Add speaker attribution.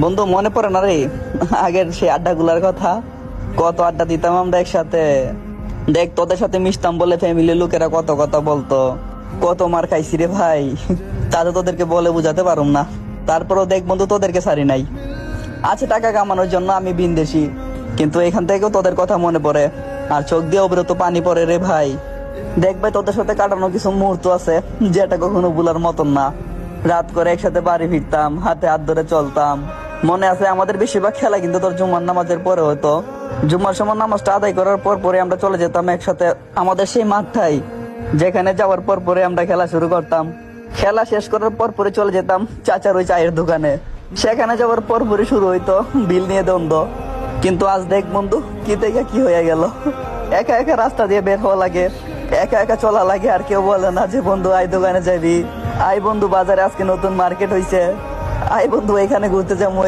Speaker 1: বন্ধু মনে পড়ে না রে আগের সেই আড্ডাগুলার কথা? কত আড্ডা দিতাম আমরা একসাথে। দেখ তোদের সাথে মিশতাম বলে ফ্যামিলির লোকেরা কত কথা বলতো, কত মার খাইছি রে ভাই। তাতে তোদেরকে বলে বুঝাতে পারুম না। তারপরও দেখ বন্ধু, তোদেরকে ছাড়ি নাই। আছে টাকা কামানোর জন্য আমি বিন্দেশি, কিন্তু এখান থেকেও তোদের কথা মনে পড়ে, আর চোখ দিয়ে অবিরত পানি পড়ে রে ভাই। দেখ ভাই, তোদের সাথে কাটানো কিছু মুহূর্ত আছে যেটা কখনো ভুলার মতন না। রাত করে একসাথে বাড়ি ফিরতাম, হাতে হাত ধরে চলতাম। মনে আছে আমাদের বেশিরভাগ খেলা কিন্তু তোর জুম্মার নামাজের পরে হতো। জুম্মার সময় নামাজটা আদায় করার পর পরে আমরা চলে যেতাম একসাথে আমাদের সেই মাঠটাই, যেখানে যাওয়ার পর পরে আমরা খেলা শুরু করতাম। খেলা শেষ করার পর পরে চলে যেতাম চাচার ওই চায়ের দোকানে। সেখানে যাওয়ার পর পরে শুরু হইতো বিল নিয়ে দ্বন্দ্ব। কিন্তু আজ দেখ বন্ধু, কি থেকে কি হয়ে গেল। একা একা রাস্তা দিয়ে বের হওয়া লাগে, একা একা চলা লাগে, আর কেউ বলে না যে বন্ধু আই দোকানে যাবি, আই বন্ধু বাজারে আজকে নতুন মার্কেট হইছে, আই বন্ধু এখানে ঘুরতে যাবো।